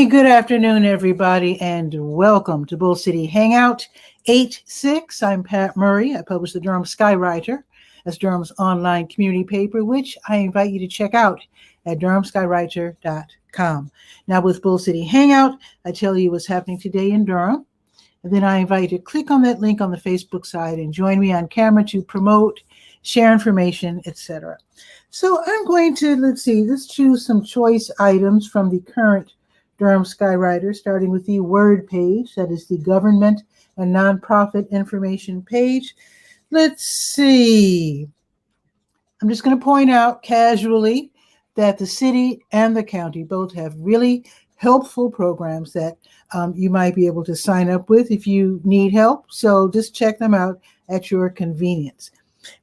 good afternoon, everybody, and welcome to Bull City Hangout 86. I'm Pat Murray. I publish the Durham Skywriter. That's Durham's online community paper, which I invite you to check out at durhamskywriter.com. Now, with Bull City Hangout, I tell you what's happening today in Durham, and then I invite you to click on that link on the Facebook side and join me on camera to promote, share information, etc. So I'm going to, let's choose some choice items from the current Durham Skywriter, starting with the Word page, that is the government and nonprofit information page. Let's see. I'm just going to point out casually that the city and the county both have really helpful programs that you might be able to sign up with if you need help. So just check them out at your convenience.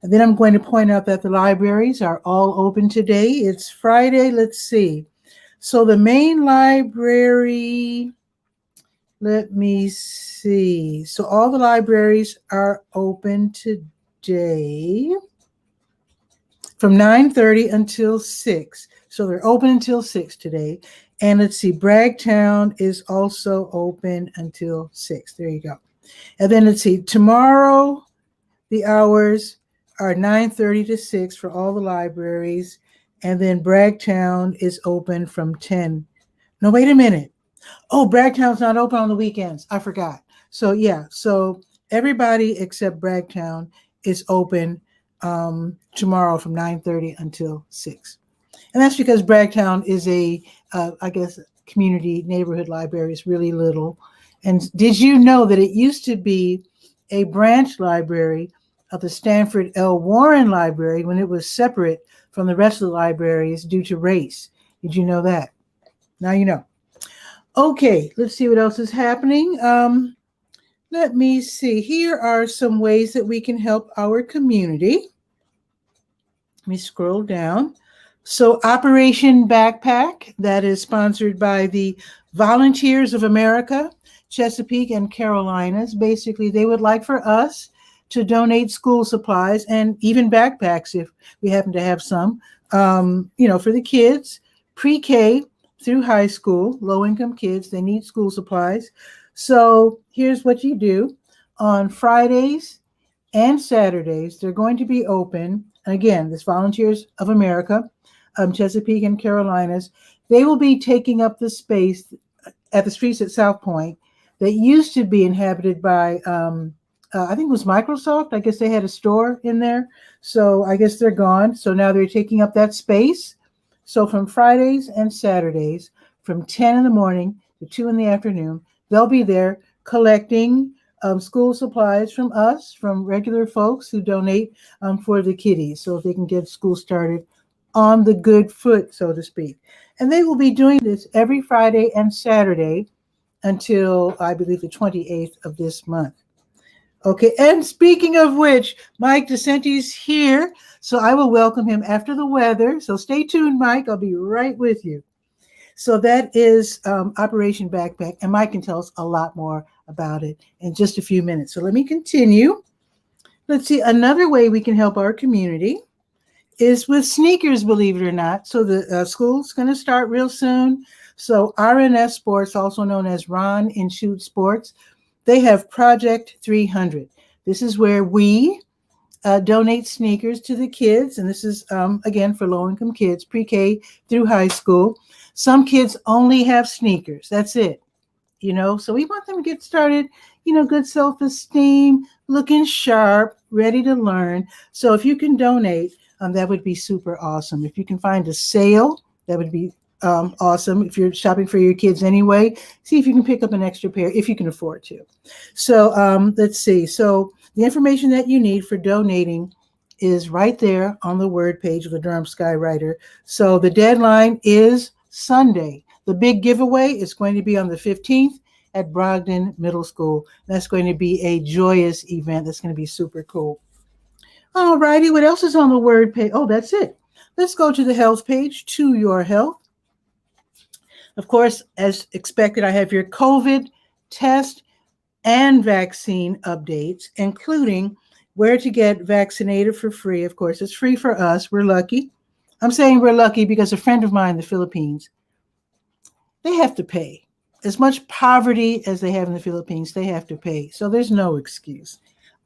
And then I'm going to point out that the libraries are all open today. It's Friday. Let's see. So the main library, let me see. So all the libraries are open today from 9:30 until 6. So they're open until 6 today. And let's see, Bragtown is also open until 6. There you go. And then let's see, tomorrow the hours are 9:30 to 6 for all the libraries. And then Bragtown is open from 10. No, wait a minute. Oh, Bragtown's not open on the weekends. I forgot. So yeah, so everybody except Bragtown is open tomorrow from 9:30 until 6. And that's because Bragtown is community neighborhood library. It's really little. And did you know that it used to be a branch library of the Stanford L. Warren Library when it was separate from the rest of the libraries due to race? Did you know that? Now you know. Okay, let's see what else is happening. Let me see. Here are some ways that we can help our community. Let me scroll down. So Operation Backpack, that is sponsored by the Volunteers of America, Chesapeake and Carolinas. Basically, they would like for us to donate school supplies and even backpacks if we happen to have some, for the kids, pre-K through high school, low-income kids. They need school supplies. So here's what you do. On Fridays and Saturdays, they're going to be open. Again, this Volunteers of America, Chesapeake and Carolinas, they will be taking up the space at the streets at South Point that used to be inhabited by I think it was Microsoft. I guess they had a store in there. So I guess they're gone. So now they're taking up that space. So from Fridays and Saturdays, from 10 in the morning to 2 in the afternoon, they'll be there collecting school supplies from us, from regular folks who donate for the kiddies, so they can get school started on the good foot, so to speak. And they will be doing this every Friday and Saturday until, I believe, the 28th of this month. Okay, and speaking of which, Mike DeCente's here, so I will welcome him after the weather. So stay tuned, Mike. I'll be right with you. So that is Operation Backpack, and Mike can tell us a lot more about it in just a few minutes. So let me continue. Let's see, another way we can help our community is with sneakers, believe it or not. So the school's going to start real soon. So RNS Sports, also known as Ron and Shoot Sports, they have Project 300. This is where we donate sneakers to the kids. And this is, again, for low-income kids, pre-K through high school. Some kids only have sneakers. That's it. So we want them to get started, good self-esteem, looking sharp, ready to learn. So if you can donate, that would be super awesome. If you can find a sale, that would be awesome. If you're shopping for your kids anyway, see if you can pick up an extra pair if you can afford to. So let's see. So the information that you need for donating is right there on the Word page of the Durham Skywriter. So the deadline is Sunday. The big giveaway is going to be on the 15th at Brogden Middle School. That's going to be a joyous event. That's going to be super cool. All righty. What else is on the Word page? Oh, that's it. Let's go to the health page, To Your Health. Of course, as expected, I have your COVID test and vaccine updates, including where to get vaccinated for free. Of course, it's free for us. We're lucky. I'm saying we're lucky because a friend of mine in the Philippines, they have to pay. as much poverty as they have in the Philippines, they have to pay. So there's no excuse.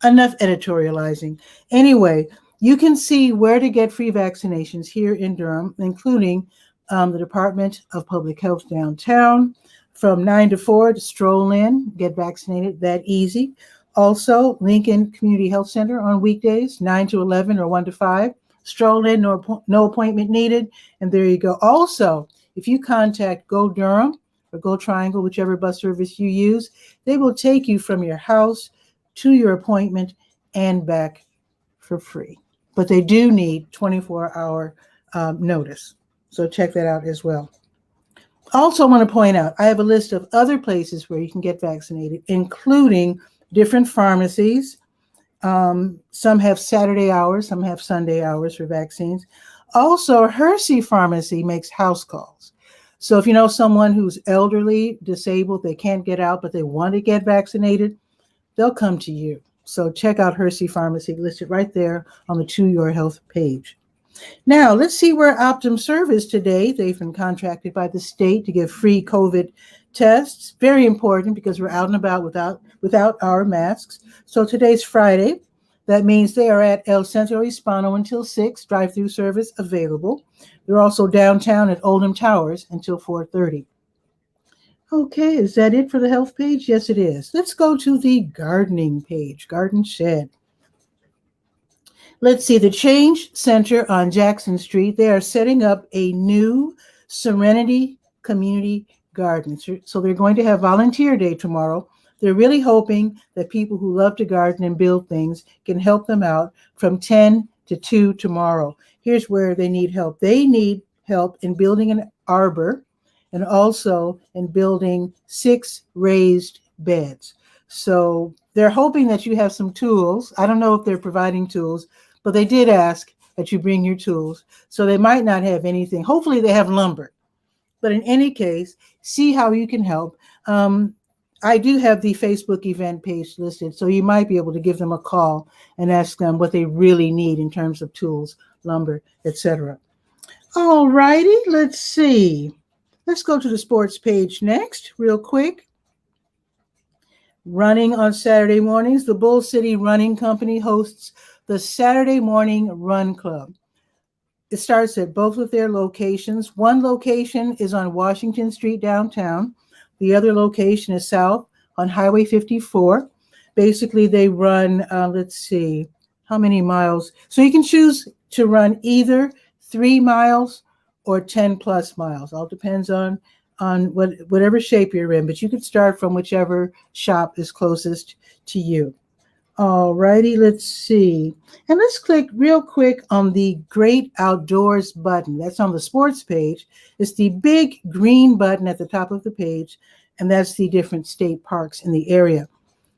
Enough editorializing. Anyway, you can see where to get free vaccinations here in Durham, including the Department of Public Health downtown. From 9 to 4 to stroll in, get vaccinated, that easy. Also, Lincoln Community Health Center on weekdays, 9 to 11 or 1 to 5. Stroll in, no appointment needed, and there you go. Also, if you contact Go Durham or Go Triangle, whichever bus service you use, they will take you from your house to your appointment and back for free. But they do need 24-hour notice. So check that out as well. Also, I want to point out, I have a list of other places where you can get vaccinated, including different pharmacies. Some have Saturday hours, some have Sunday hours for vaccines. Also, 𝗕𝗧𝗬 Pharmacy makes house calls. So if you know someone who's elderly, disabled, they can't get out, but they want to get vaccinated, they'll come to you. So check out 𝗕𝗧𝗬 Pharmacy, listed right there on the To Your Health page. Now, let's see where 𝗕𝗓𝗟 is today. They've been contracted by the state to give free COVID tests. Very important because we're out and about without our masks. So today's Friday. That means they are at El Centro Hispano until 6, drive-through service available. They're also downtown at Oldham Towers until 4:30. Okay, is that it for the health page? Yes, it is. Let's go to the gardening page, Garden Shed. Let's see, the Change Center on Jackson Street, they are setting up a new Serenity Community Garden. So they're going to have Volunteer Day tomorrow. They're really hoping that people who love to garden and build things can help them out from 10 to 2 tomorrow. Here's where they need help. They need help in building an arbor and also in building 6 raised beds. So they're hoping that you have some tools. I don't know if they're providing tools, but they did ask that you bring your tools. So they might not have anything. Hopefully they have lumber. But in any case, see how you can help. I do have the Facebook event page listed, so you might be able to give them a call and ask them what they really need in terms of tools, lumber, etc. All righty, let's see. Let's go to the sports page next, real quick. Running on Saturday mornings, the Bull City Running Company hosts the Saturday Morning Run Club. It starts at both of their locations. One location is on Washington Street downtown. The other location is south on Highway 54. Basically, they run, let's see, how many miles? So you can choose to run either 3 miles or 10 plus miles. All depends on whatever shape you're in, but you could start from whichever shop is closest to you. All righty, let's see. And let's click real quick on the Great Outdoors button. That's on the sports page. It's the big green button at the top of the page, and that's the different state parks in the area.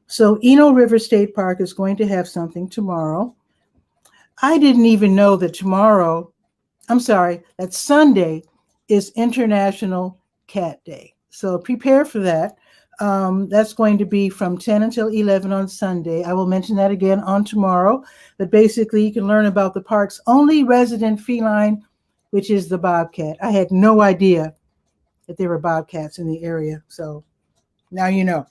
So Eno River State Park is going to have something tomorrow. I didn't even know that that Sunday is International Cat Day. So prepare for that. That's going to be from 10 until 11 on Sunday. I will mention that again on tomorrow. But basically, you can learn about the park's only resident feline, which is the bobcat. I had no idea that there were bobcats in the area. So now you know.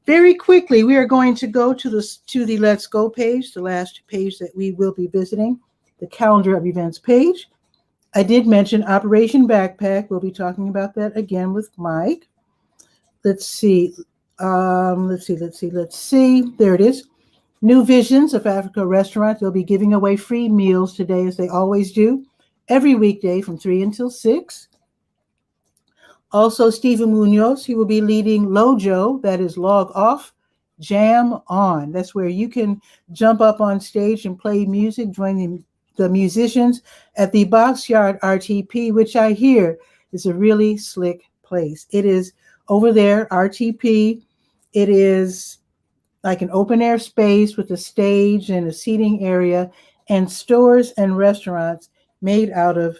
Very quickly, we are going to go to the Let's Go page, the last page that we will be visiting, the calendar of events page. I did mention Operation Backpack. We'll be talking about that again with Mike. Let's see. Let's see. There it is. New Visions of Africa restaurant. They'll be giving away free meals today, as they always do, every weekday from 3 until 6. Also, Stephen Munoz, he will be leading Lojo, that is Log Off, Jam On. That's where you can jump up on stage and play music, join the musicians at the Boxyard RTP, which I hear is a really slick place. It is over there, RTP. It is like an open air space with a stage and a seating area and stores and restaurants made out of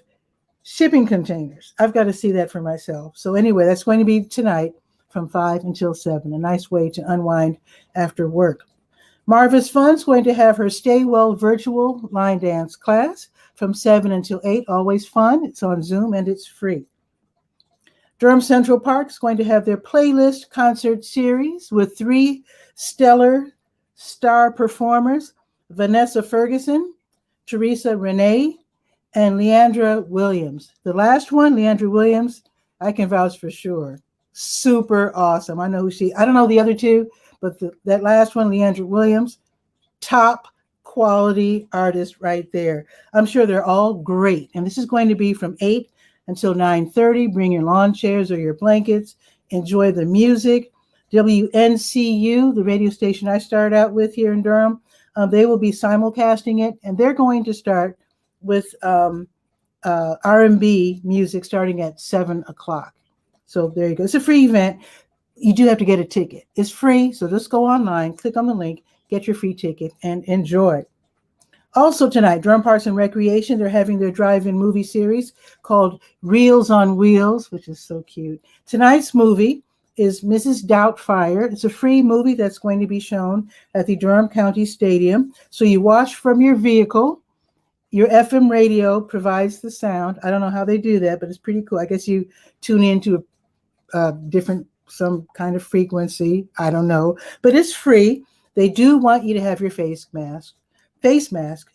shipping containers. I've got to see that for myself. So anyway, that's going to be tonight from 5 until 7. A nice way to unwind after work. Marva's Fun's going to have her Stay Well virtual line dance class from 7 until 8. Always fun. It's on Zoom and it's free. Durham Central Park is going to have their playlist concert series with 3 stellar star performers, Vanessa Ferguson, Teresa Renee, and Leandra Williams. The last one, Leandra Williams, I can vouch for sure. Super awesome. I know who she, I don't know the other 2, but that last one, Leandra Williams, top quality artist right there. I'm sure they're all great. And this is going to be from 8 until 9:30. Bring your lawn chairs or your blankets. Enjoy the music. WNCU, the radio station I started out with here in Durham, they will be simulcasting it, and they're going to start with R&B music starting at 7 o'clock. So there you go. It's a free event. You do have to get a ticket. It's free, so just go online, click on the link, get your free ticket, and enjoy. Also tonight, Durham Parks and Recreation, they're having their drive-in movie series called Reels on Wheels, which is so cute. Tonight's movie is Mrs. Doubtfire. It's a free movie that's going to be shown at the Durham County Stadium. So you watch from your vehicle. Your FM radio provides the sound. I don't know how they do that, but it's pretty cool. I guess you tune into a different, some kind of frequency. I don't know, but it's free. They do want you to have your face mask,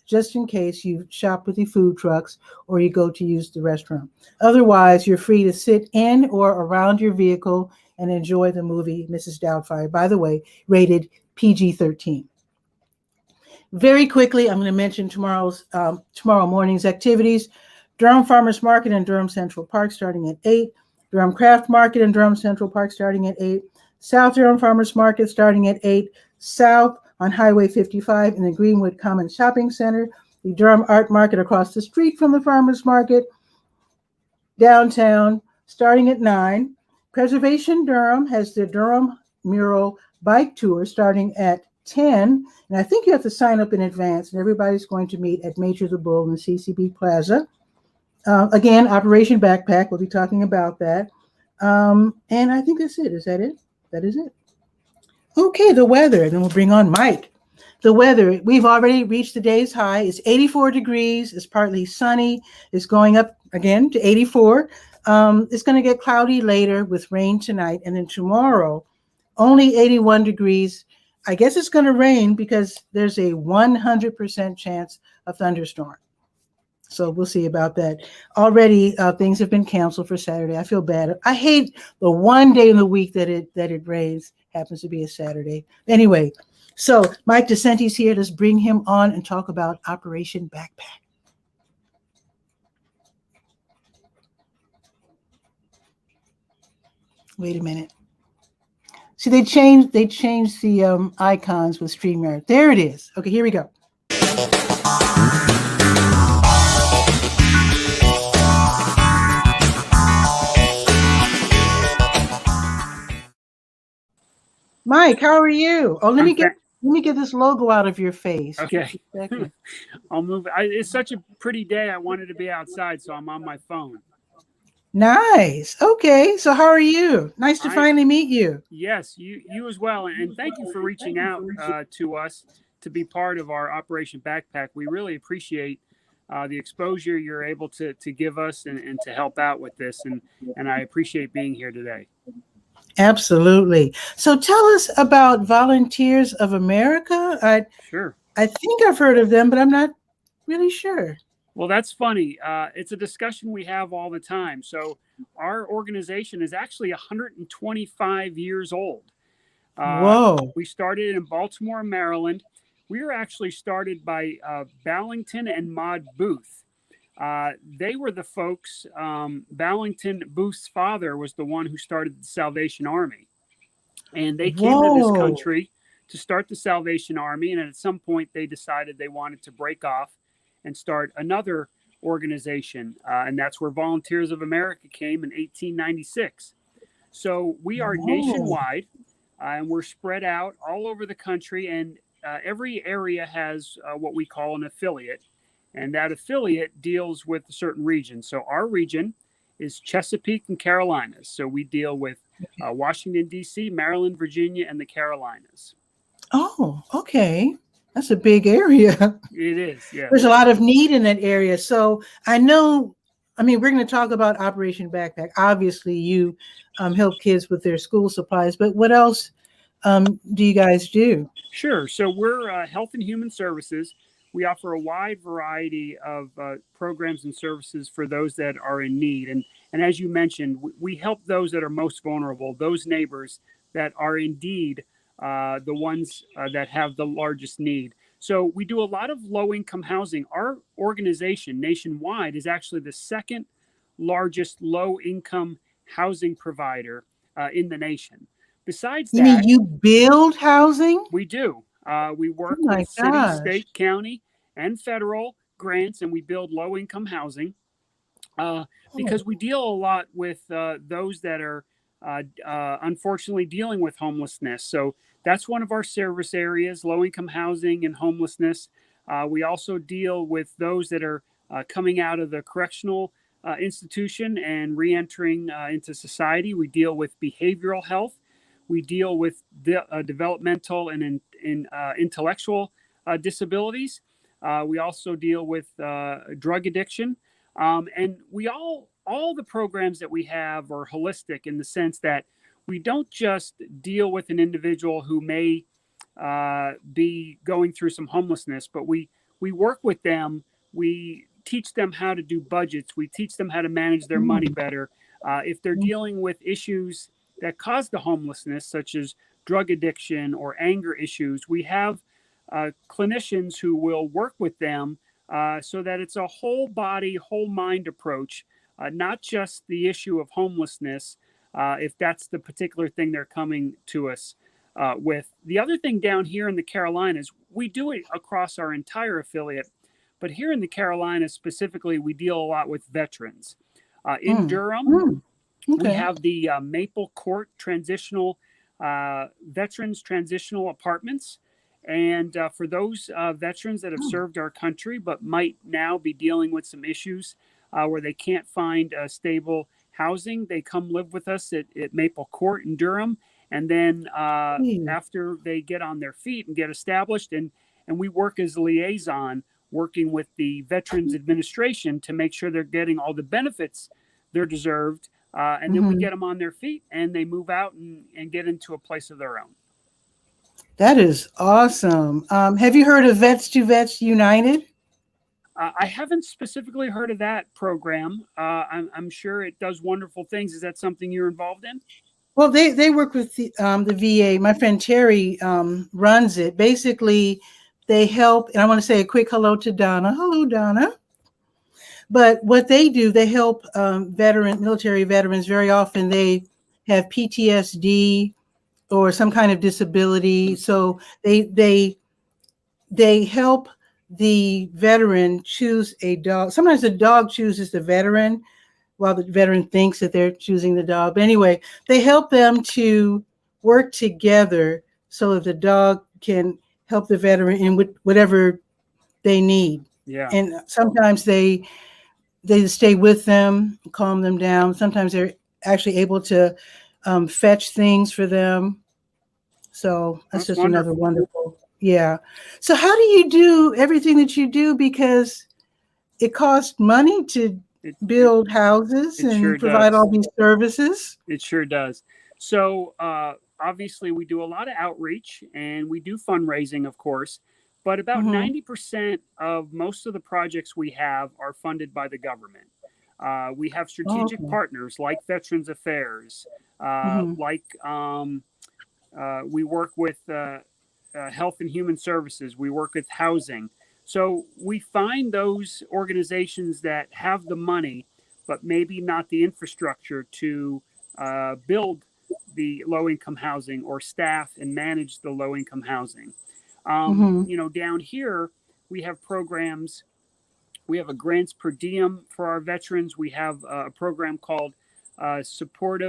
just in case you shop with the food trucks or you go to use the restroom. Otherwise, you're free to sit in or around your vehicle and enjoy the movie Mrs. Doubtfire. By the way, rated PG-13. Very quickly, I'm going to mention tomorrow morning's activities. Durham Farmers Market in Durham Central Park starting at 8. Durham Craft Market in Durham Central Park starting at 8. South Durham Farmers Market starting at 8. South on Highway 55 in the Greenwood Common Shopping Center. The Durham Art Market across the street from the Farmers Market. Downtown starting at 9. Preservation Durham has the Durham Mural Bike Tour starting at 10. And I think you have to sign up in advance, and everybody's going to meet at Major the Bull in the CCB Plaza. Again, Operation Backpack, we'll be talking about that. And I think that's it. Is that it? That is it. Okay, the weather, and then we'll bring on Mike. The weather, we've already reached the day's high. It's 84 degrees. It's partly sunny. It's going up again to 84. It's going to get cloudy later with rain tonight. And then tomorrow, only 81 degrees. I guess it's going to rain because there's a 100% chance of thunderstorm. So we'll see about that. Already, things have been canceled for Saturday. I feel bad. I hate the one day in the week that it rains. Happens to be a Saturday. Anyway, so Mike DeCente's here. Let's bring him on and talk about Operation Backpack. Wait a minute. See, they changed the icons with StreamYard. There it is. Okay, here we go. Mike, how are you? Oh, let me get this logo out of your face. Okay. I'll move. It's such a pretty day. I wanted to be outside, so I'm on my phone. Nice. Okay. So how are you? Nice to finally meet you. Yes, you as well. And thank you for reaching out to us to be part of our Operation Backpack. We really appreciate the exposure you're able to give us and to help out with this. And I appreciate being here today. Absolutely. So tell us about Volunteers of America. Sure. I think I've heard of them, but I'm not really sure. Well, that's funny. It's a discussion we have all the time. So our organization is actually 125 years old. Whoa. We started in Baltimore, Maryland. We were actually started by Ballington and Maud Booth. They were the folks, Ballington Booth's father was the one who started the Salvation Army. And they came to this country to start the Salvation Army. And at some point, they decided they wanted to break off and start another organization. And that's where Volunteers of America came in 1896. So we are nationwide, and we're spread out all over the country. And every area has what we call an affiliate. And that affiliate deals with a certain region. So our region is Chesapeake and Carolinas. So we deal with Washington, D.C., Maryland, Virginia, and the Carolinas. Oh, okay. That's a big area. It is, yeah. There's a lot of need in that area. So I know I mean, we're going to talk about Operation Backpack. Obviously, you help kids with their school supplies, but what else do you guys do? Sure. So we're Health and Human Services. We offer a wide variety of programs and services for those that are in need. And as you mentioned, we help those that are most vulnerable, those neighbors that are indeed the ones that have the largest need. So we do a lot of low-income housing. Our organization nationwide is actually the second largest low-income housing provider in the nation. Besides You mean that, you build housing? we do. We Oh work my with city, gosh. state, county, and federal grants, and we build low-income housing because we deal a lot with those that are unfortunately dealing with homelessness. So that's one of our service areas: low-income housing and homelessness. We also deal with those that are coming out of the correctional institution and re-entering into society. We deal with behavioral health. We deal with developmental and intellectual disabilities. We also deal with drug addiction, and all the programs that we have are holistic in the sense that we don't just deal with an individual who may be going through some homelessness, but we work with them. We teach them how to do budgets. We teach them how to manage their money better. If they're dealing with issues that cause the homelessness, such as drug addiction or anger issues, we have clinicians who will work with them so that it's a whole body, whole mind approach, not just the issue of homelessness, if that's the particular thing they're coming to us with. The other thing down here in the Carolinas, we do it across our entire affiliate, but here in the Carolinas specifically, we deal a lot with veterans. In Durham, we Okay. have the Maple Court Transitional Veterans Transitional Apartments. And for those veterans that have served our country but might now be dealing with some issues where they can't find stable housing, they come live with us at Maple Court in Durham. And then after they get on their feet and get established, and we work as a liaison, working with the Veterans Administration to make sure they're getting all the benefits they're deserved. And then we get them on their feet and they move out and get into a place of their own. That is awesome. Have you heard of Vets to Vets United? I haven't specifically heard of that program. I'm sure it does wonderful things. Is that something you're involved in? Well, they work with the VA. My friend Terry runs it. Basically, they help, and I want to say a quick hello to Donna. Hello, Donna. But what they do, they help military veterans. Very often they have PTSD or some kind of disability. So they help the veteran choose a dog. Sometimes the dog chooses the veteran while the veteran thinks that they're choosing the dog. But anyway, they help them to work together so that the dog can help the veteran in whatever they need. Yeah. And sometimes they stay with them, calm them down. Sometimes they're actually able to fetch things for them. So that's just wonderful. Another wonderful. Yeah. So how do you do everything that you do? Because it costs money to build houses and sure provide does. all these services. It sure does. So obviously we do a lot of outreach and we do fundraising, of course, but about 90% of most of the projects we have are funded by the government. We have strategic partners like Veterans Affairs, like we work with Health and Human Services. We work with housing. So we find those organizations that have the money, but maybe not the infrastructure to build the low-income housing or staff and manage the low-income housing. Down here, we have programs. We have a grants per diem for our veterans. We have a program called support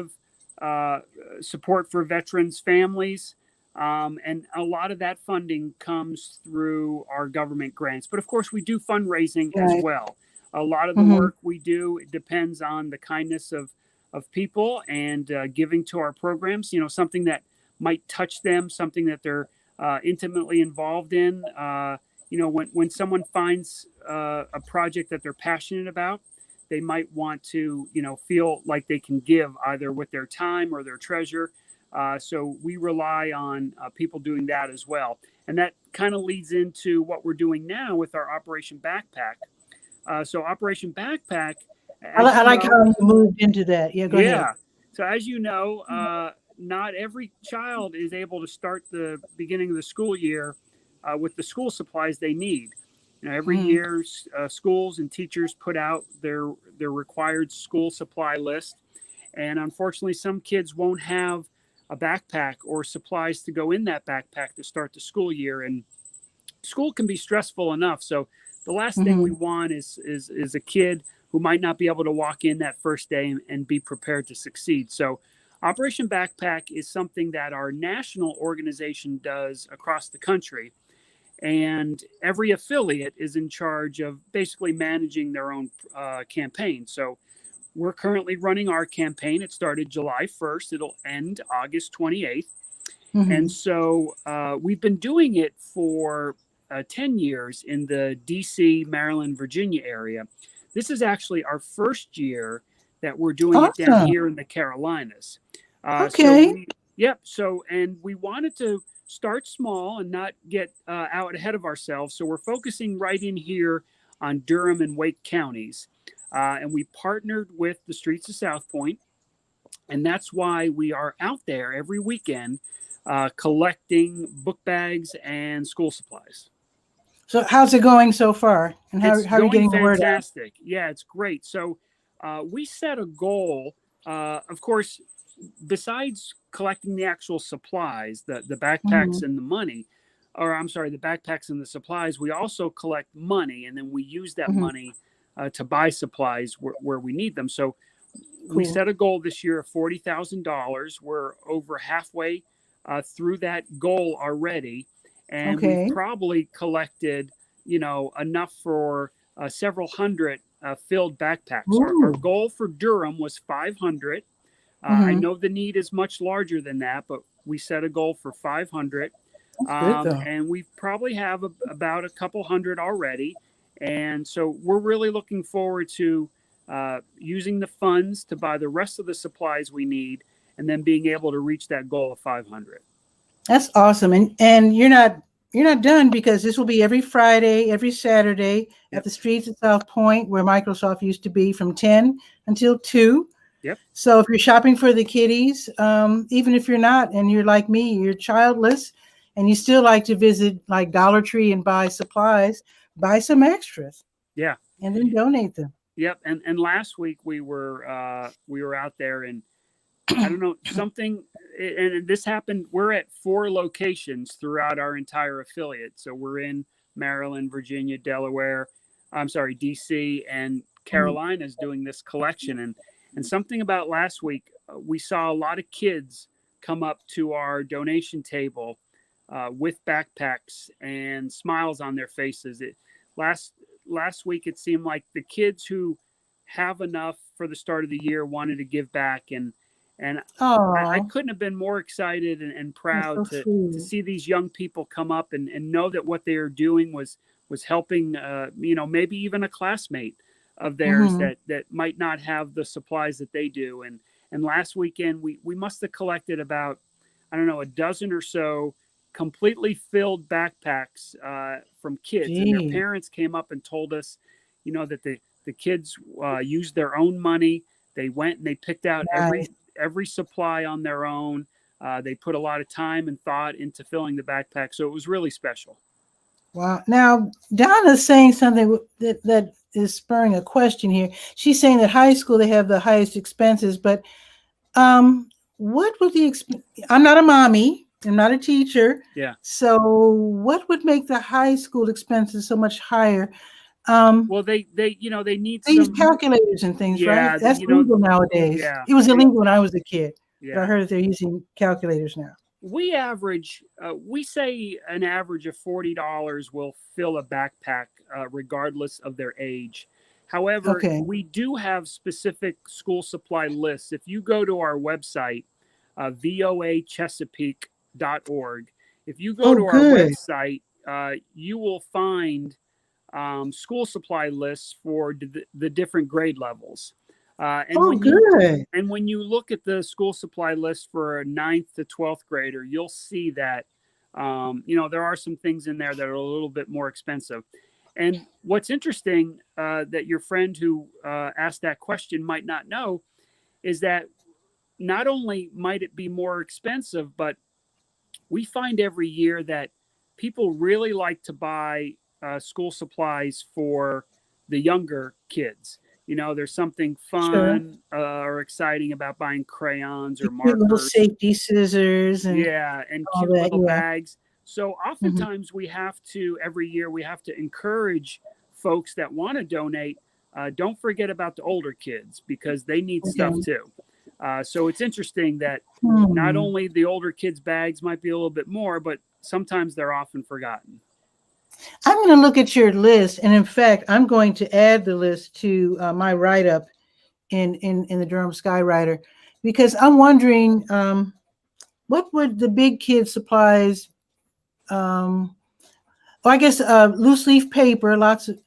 for veterans families. And a lot of that funding comes through our government grants. But of course, we do fundraising as well. A lot of the work we do depends on the kindness of people and giving to our programs, something that might touch them, something that they're intimately involved in. When someone finds a project that they're passionate about, they might want to, feel like they can give either with their time or their treasure. So we rely on people doing that as well. And that kind of leads into what we're doing now with our Operation Backpack. So Operation Backpack, I like how you moved into that. Yeah, go ahead. So as you know, not every child is able to start the beginning of the school year with the school supplies they need. Every year, schools and teachers put out their required school supply list. And unfortunately, some kids won't have a backpack or supplies to go in that backpack to start the school year. And school can be stressful enough. So the last thing we want is a kid who might not be able to walk in that first day and be prepared to succeed. So Operation Backpack is something that our national organization does across the country. And every affiliate is in charge of basically managing their own campaign. So we're currently running our campaign. It started July 1st. It'll end August 28th. And so we've been doing it for 10 years in the DC, Maryland, Virginia area. This is actually our first year that we're doing it down here in the Carolinas. Okay. And we wanted to start small and not get out ahead of ourselves. So we're focusing right in here on Durham and Wake counties. And we partnered with the Streets of South Point. And that's why we are out there every weekend collecting book bags and school supplies. So how's it going so far? And how are you getting the word out? Fantastic. Yeah, it's great. So we set a goal, of course, besides collecting the actual supplies, the backpacks and the money, the backpacks and the supplies, we also collect money, and then we use that money to buy supplies where we need them. So we set a goal this year of $40,000. We're over halfway through that goal already. And we probably collected, enough for several hundred filled backpacks. Our goal for Durham was 500. I know the need is much larger than that, but we set a goal for 500. And we probably have about a couple hundred already. And so we're really looking forward to using the funds to buy the rest of the supplies we need, and then being able to reach that goal of 500. That's awesome. And you're not done, because this will be every Friday, every Saturday at the Streets at South Point, where Microsoft used to be, from 10 until 2. Yep. So if you're shopping for the kiddies, even if you're not, and you're like me, you're childless, and you still like to visit like Dollar Tree and buy supplies, buy some extras. Yeah. And then donate them. Yep. And last week we were out there, and I don't know, something, and this happened. We're at 4 locations throughout our entire affiliate. So we're in Maryland, Virginia, DC, and Carolinas doing this collection. And something about last week, we saw a lot of kids come up to our donation table with backpacks and smiles on their faces. Last week, it seemed like the kids who have enough for the start of the year wanted to give back. And I couldn't have been more excited and proud to see these young people come up and know that what they are doing was helping, maybe even a classmate of theirs that might not have the supplies that they do. And last weekend, we must have collected about, a dozen or so completely filled backpacks from kids. And their parents came up and told us, that the kids used their own money. They went and they picked out every supply on their own. They put a lot of time and thought into filling the backpack. So it was really special. Wow. Now, Donna's saying something that is spurring a question here. She's saying that high school, they have the highest expenses, but what would I'm not a mommy, I'm not a teacher. Yeah. So what would make the high school expenses so much higher? Well, they need they use calculators and things, right? That's legal nowadays. Yeah. It was illegal when I was a kid. Yeah. But I heard that they're using calculators now. We say an average of $40 will fill a backpack, regardless of their age. However, we do have specific school supply lists. If you go to our website, voachesapeake.org, if you go to our website, you will find school supply lists for the different grade levels. Oh, good. And when you look at the school supply list for a 9th to 12th grader, you'll see that there are some things in there that are a little bit more expensive. And what's interesting that your friend who asked that question might not know is that not only might it be more expensive, but we find every year that people really like to buy school supplies for the younger kids. There's something Sure. fun or exciting about buying crayons The or cute little markers. safety scissors and Yeah, and all cute that. little Yeah. bags. So Hmm. oftentimes every year, we have to encourage folks that want to donate. Don't forget about the older kids because they need stuff Okay. too. So it's interesting that not Hmm. only the older kids' bags might be a little bit more, but sometimes they're often forgotten. I'm going to look at your list, and in fact, I'm going to add the list to my write-up in the Durham Skywriter, because I'm wondering what would the big kid supplies. Well, I guess loose leaf paper. Lots of.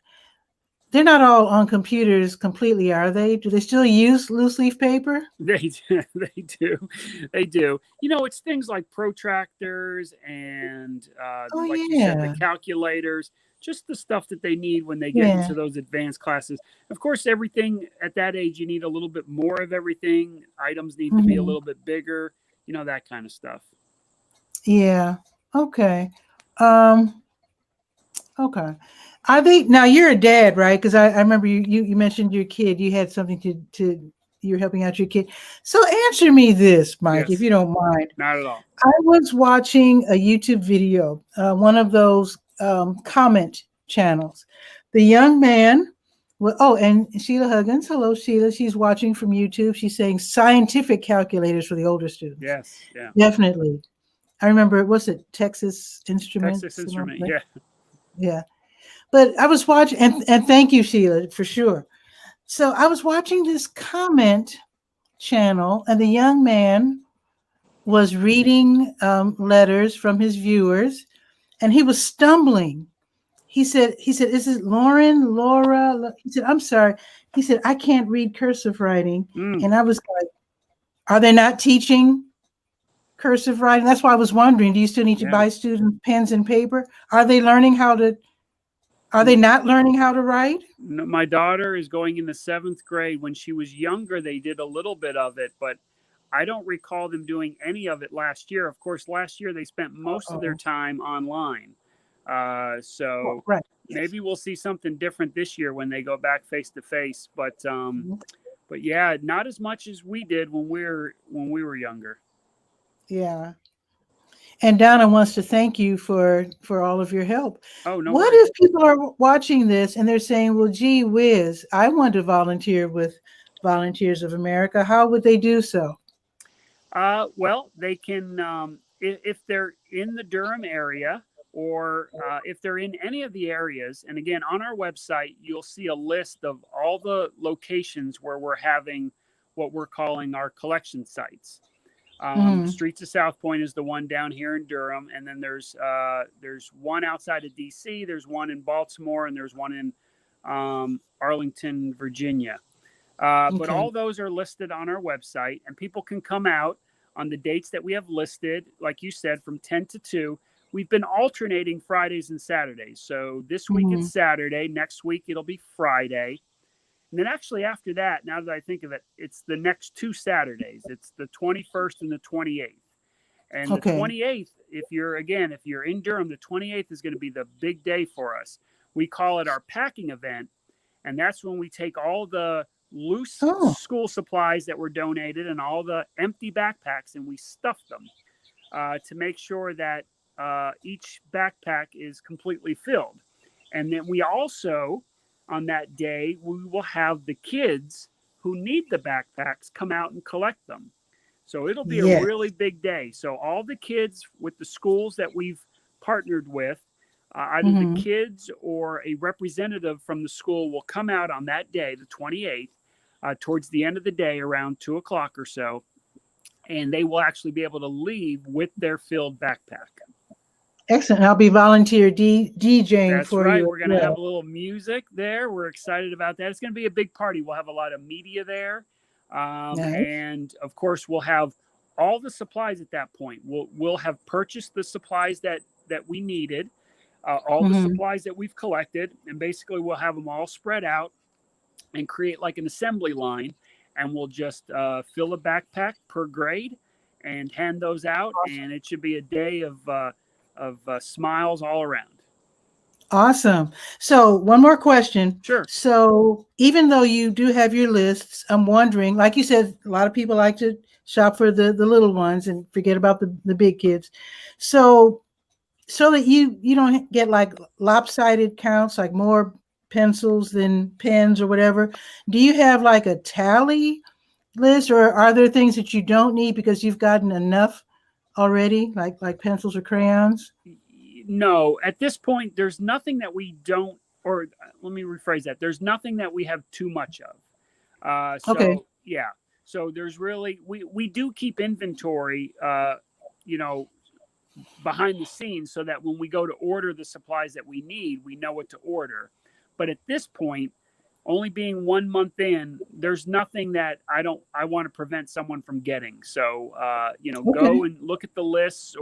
They're not all on computers completely, are they? Do they still use loose leaf paper? They they do, they do. It's things like protractors and, Oh like you said, the yeah, calculators, just the stuff that they need when they get yeah. into those advanced classes. Of course, everything at that age, you need a little bit more of everything. Items need to be a Hmm. little bit bigger, that kind of stuff. Yeah. Okay. Um, okay. Are they now? You're a dad, right? Because I remember you mentioned your kid. You had something to you're helping out your kid. So answer me this, Mike, if Yes, you don't mind. not at all. I was watching a YouTube video, one of those comment channels. The young man, well, oh, and Sheila Huggins. Hello, Sheila. She's watching from YouTube. She's saying scientific calculators for the older students. Yes, yeah. Definitely. I remember, what's it, Texas Texas Instruments? Instrument, Like, yeah. yeah. But I was watching, and thank you, Sheila, for sure. So I was watching this comment channel, and the young man was reading letters from his viewers, and he was stumbling. He said, is it Lauren, Laura? He said, I'm sorry. He said, I can't read cursive writing. Mm, And I was like, are they not teaching cursive writing? That's why I was wondering, do you still need to yeah. buy students pens and paper? Are they learning how to, are they not learning how to write? No, my daughter is going in the 7th grade. When she was younger, they did a little bit of it, but I don't recall them doing any of it last year. Of course, last year they spent most of their Uh-oh. time online. Oh, So right. Yes. maybe we'll see something different this year when they go back face to face. But yeah, not as much as we did when we were younger. Yeah. And Donna wants to thank you for all of your help. Oh, no What worries. if people are watching this and they're saying, "Well, gee whiz, I want to volunteer with Volunteers of America." How would they do so? Well, they can, if they're in the Durham area or if they're in any of the areas. And again, on our website, you'll see a list of all the locations where we're having what we're calling our collection sites. Hmm. Streets of South Point is the one down here in Durham, and then there's one outside of D.C., there's one in Baltimore, and there's one in Arlington, Virginia. But Okay. all those are listed on our website, and people can come out on the dates that we have listed, like you said, from 10 to 2. We've been alternating Fridays and Saturdays. So this week Hmm. it's Saturday, next week it'll be Friday. And then actually after that, now that I think of it, it's the next 2 Saturdays. It's the 21st and the 28th. And the Okay. 28th, if you're in Durham, the 28th is going to be the big day for us. We call it our packing event, and that's when we take all the loose Oh. school supplies that were donated and all the empty backpacks, and we stuff them to make sure that each backpack is completely filled. And then we also, on that day, we will have the kids who need the backpacks come out and collect them. So it'll be a Yes. really big day. So all the kids with the schools that we've partnered with, either the Hmm. kids or a representative from the school will come out on that day, the 28th, towards the end of the day, around 2 o'clock or so, and they will actually be able to leave with their filled backpack. Excellent. I'll be volunteer DJing That's for right. you We're as going to have well. a little music there. We're excited about that. It's going to be a big party. We'll have a lot of media there. Nice. And of course, we'll have all the supplies at that point. We'll have purchased the supplies that we needed, all the Mm-hmm. supplies that we've collected, and basically we'll have them all spread out and create like an assembly line, and we'll just fill a backpack per grade and hand those out, and it should be a day of smiles all around. Awesome. So one more question. Sure. So even though you do have your lists, I'm wondering, like you said, a lot of people like to shop for the little ones and forget about the big kids. So that you don't get like lopsided counts, like more pencils than pens or whatever, do you have like a tally list, or are there things that you don't need because you've gotten enough already, like pencils or crayons? No, at this point, there's nothing that we don't, or let me rephrase that. There's nothing that we have too much of. Okay. So yeah, so there's really, we do keep inventory, you know, behind the scenes so that when we go to order the supplies that we need, we know what to order. But at this point, only being 1 month in, there's nothing that I want to prevent someone from getting. So, Okay. go and look at the lists,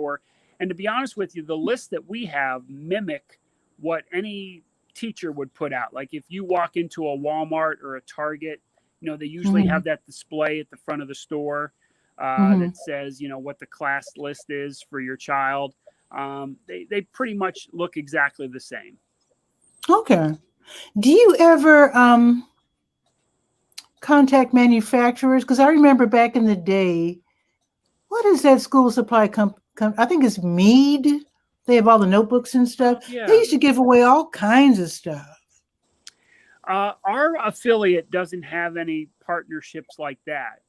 and to be honest with you, the lists that we have mimic what any teacher would put out. Like if you walk into a Walmart or a Target, they usually Mm-hmm. have that display at the front of the store Mm-hmm. that says, what the class list is for your child. They pretty much look exactly the same. Okay. Do you ever contact manufacturers? Because I remember back in the day, what is that school supply I think it's Mead. They have all the notebooks and stuff. They Yeah. used to give away all kinds of stuff. Our affiliate doesn't have any partnerships like that.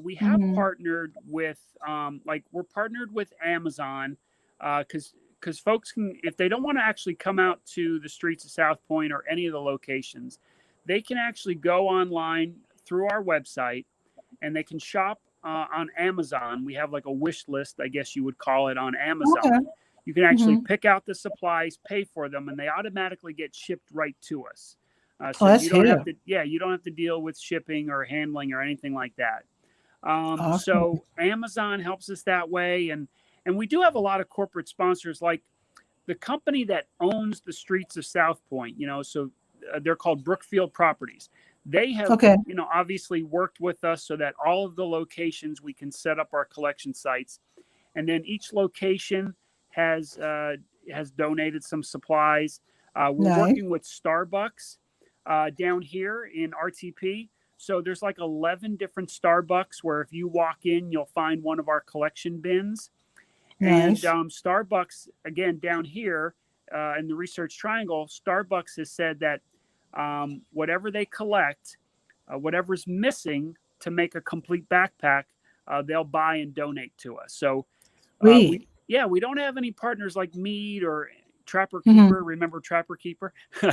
We have Mm-hmm. partnered with, we're partnered with Amazon, because folks can, if they don't want to actually come out to the streets of South Point or any of the locations, they can actually go online through our website and they can shop on Amazon. We have like a wish list, I guess you would call it, on Okay. Amazon. You can actually Mm-hmm. pick out the supplies, pay for them, and they automatically get shipped right to us. Oh, So that's you don't have hell. to, yeah, you don't have to deal with shipping or handling or anything like that. Awesome. So Amazon helps us that way, and we do have a lot of corporate sponsors, like the company that owns the streets of South Point. So they're called Brookfield Properties. They have, Okay. obviously worked with us so that all of the locations we can set up our collection sites, and then each location has donated some supplies. We're Nice. working with Starbucks down here in RTP. So there's like 11 different Starbucks where if you walk in, you'll find one of our collection bins. And Nice. Starbucks, again, down here in the Research Triangle, Starbucks has said that whatever they collect, whatever's missing to make a complete backpack, they'll buy and donate to us. So Sweet. we don't have any partners like Mead or Trapper Mm-hmm. Keeper. Remember Trapper Keeper? we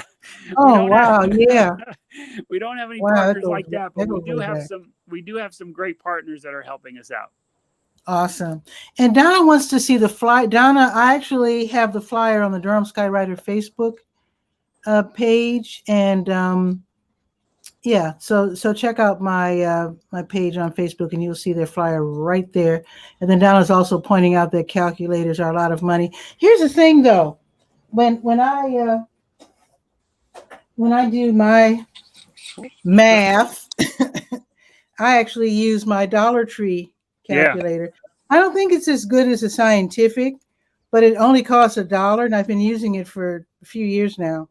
Oh, don't have wow. Yeah. we don't have any Wow. partners like that, but That goes way back. we do have some great partners that are helping us out. Awesome. And Donna wants to see the flyer. Donna, I actually have the flyer on the Durham Skywriter Facebook page, and yeah, so check out my my page on Facebook, and you'll see their flyer right there. And then Donna's also pointing out that calculators are a lot of money. Here's the thing, though, when I do my math, I actually use my Dollar Tree Yeah. calculator. I don't think it's as good as a scientific, but it only costs $1, and I've been using it for a few years now.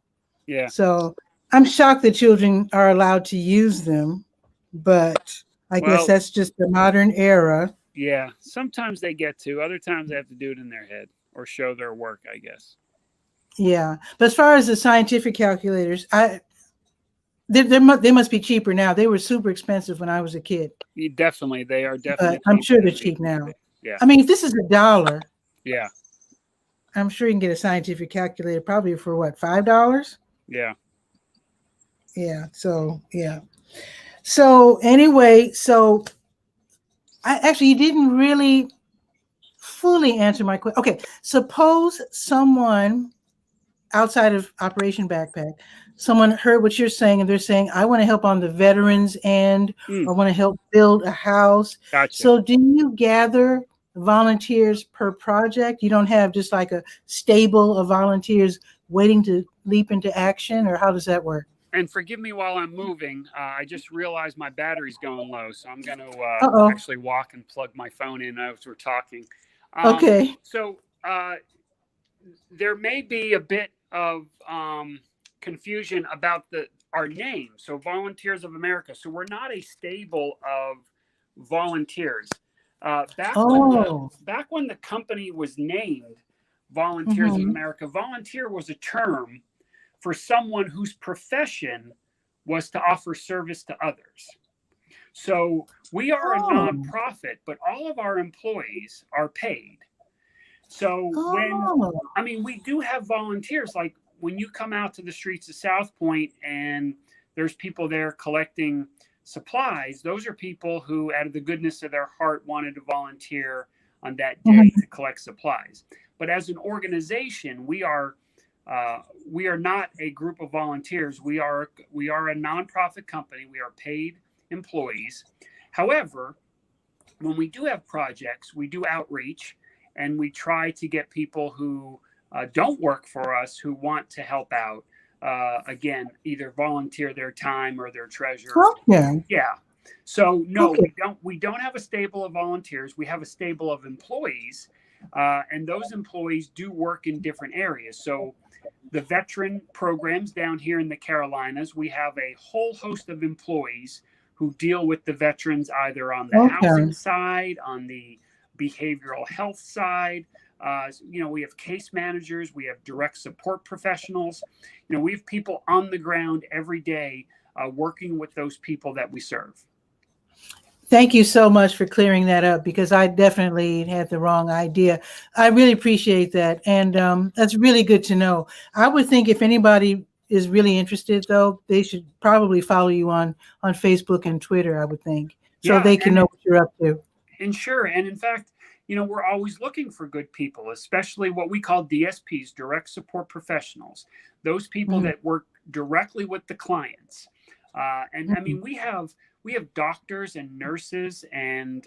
Yeah. So I'm shocked that children are allowed to use them, but I guess Well, that's just the modern era. yeah. Sometimes they get to. Other times they have to do it in their head or show their work, I guess. Yeah, but as far as the scientific calculators, they must be cheaper now. They were super expensive when I was a kid. Definitely, they are definitely. But I'm sure they're than they cheap used to now. be. Yeah. I mean, if this is $1, Yeah. I'm sure you can get a scientific calculator probably for what, $5? Yeah. Yeah. So yeah. So anyway, so you didn't really fully answer my question. Okay, suppose someone outside of Operation Backpack, someone heard what you're saying and they're saying, I want to help on the veterans end or want to help build a house. Gotcha. So do you gather volunteers per project? You don't have just like a stable of volunteers waiting to leap into action, or how does that work? And forgive me while I'm moving. I just realized my battery's going low, so I'm going to actually walk and plug my phone in as we're talking. Okay. So there may be a bit of confusion about our name. So Volunteers of America. So we're not a stable of volunteers. Back when the company was named Volunteers of America, volunteer was a term for someone whose profession was to offer service to others. So we are a nonprofit, but all of our employees are paid. So we do have volunteers. Like when you come out to the streets of South Point and there's people there collecting supplies, those are people who, out of the goodness of their heart, wanted to volunteer on that day to collect supplies. But as an organization, we are not a group of volunteers. We are a nonprofit company. We are paid employees. However, when we do have projects, we do outreach, and we try to get people who don't work for us, who want to help out. Again, either volunteer their time or their treasure. Okay. Yeah. So no, we don't have a stable of volunteers. We have a stable of employees, and those employees do work in different areas. So the veteran programs down here in the Carolinas, we have a whole host of employees who deal with the veterans either on the housing side, on the behavioral health side. We have case managers, we have direct support professionals. We have people on the ground every day working with those people that we serve. Thank you so much for clearing that up, because I definitely had the wrong idea. I really appreciate that. And that's really good to know. I would think if anybody is really interested, though, they should probably follow you on Facebook and Twitter, I would think, so they can know what you're up to. And sure. And in fact, we're always looking for good people, especially what we call DSPs, direct support professionals, those people that work directly with the clients. We have doctors and nurses and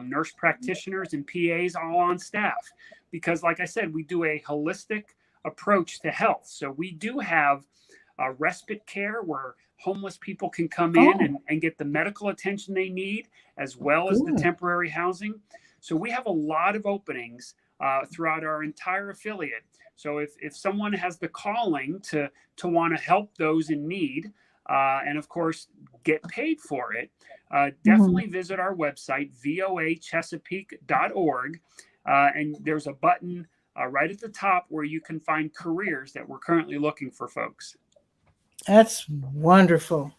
nurse practitioners and PAs all on staff, because, like I said, we do a holistic approach to health. So we do have respite care where homeless people can come in and get the medical attention they need, as well as the temporary housing. So we have a lot of openings throughout our entire affiliate. So if someone has the calling to want to help those in need, and of course get paid for it, definitely visit our website, voachesapeake.org, and there's a button right at the top where you can find careers that we're currently looking for folks. That's wonderful.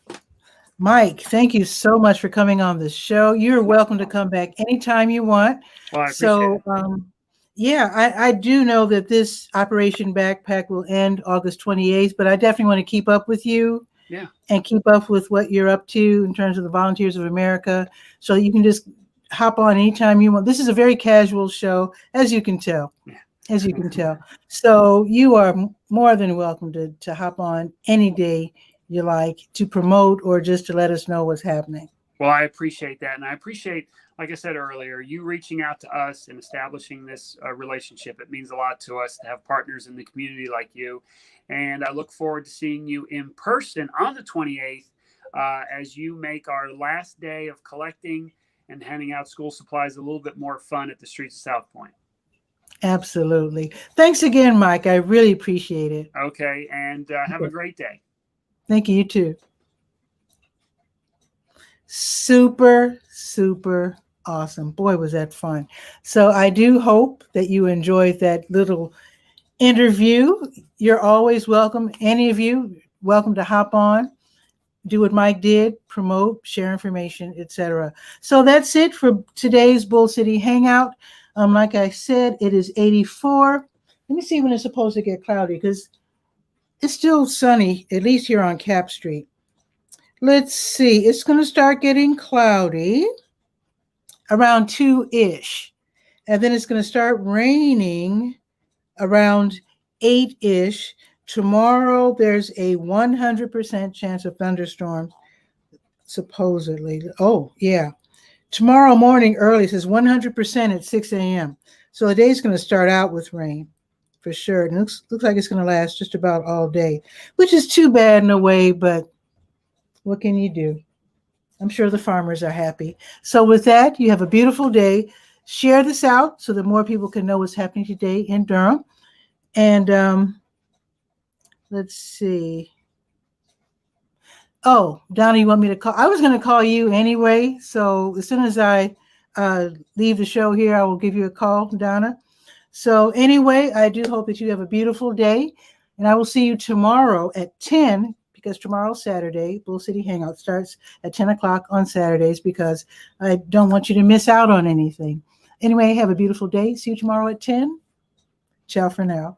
Mike, thank you so much for coming on the show. You're welcome to come back anytime you want. Well, I appreciate it. I do know that this Operation Backpack will end August 28th, but I definitely want to keep up with you and keep up with what you're up to in terms of the Volunteers of America. So you can just hop on anytime you want. This is a very casual show, as you can tell. As you can tell. So you are more than welcome to hop on any day you like, to promote or just to let us know what's happening. Well, I appreciate that. And I appreciate, like I said earlier, you reaching out to us and establishing this relationship. It means a lot to us to have partners in the community like you. And I look forward to seeing you in person on the 28th as you make our last day of collecting and handing out school supplies a little bit more fun at the streets of South Point. Absolutely. Thanks again, Mike. I really appreciate it. Okay. And have a great day. Thank you. You too. Super, super awesome. Boy, was that fun. So I do hope that you enjoyed that little interview. You're always welcome. Any of you, welcome to hop on, do what Mike did, promote, share information, etc. So that's it for today's Bull City Hangout. Like I said, it is 84. Let me see when it's supposed to get cloudy, because it's still sunny, at least here on Cap Street. Let's see. It's going to start getting cloudy around 2-ish. And then it's going to start raining around 8-ish. Tomorrow, there's a 100% chance of thunderstorms, supposedly. Oh, yeah. Tomorrow morning early, it says 100% at 6 a.m. So the day's going to start out with rain for sure. And it looks like it's going to last just about all day, which is too bad in a way, but what can you do? I'm sure the farmers are happy. So with that, you have a beautiful day. Share this out so that more people can know what's happening today in Durham. And let's see. Oh, Donna, you want me to call? I was going to call you anyway. So as soon as I leave the show here, I will give you a call, Donna. So anyway, I do hope that you have a beautiful day. And I will see you tomorrow at 10, because tomorrow's Saturday. Bull City Hangout starts at 10 o'clock on Saturdays, because I don't want you to miss out on anything. Anyway, have a beautiful day. See you tomorrow at 10. Ciao for now.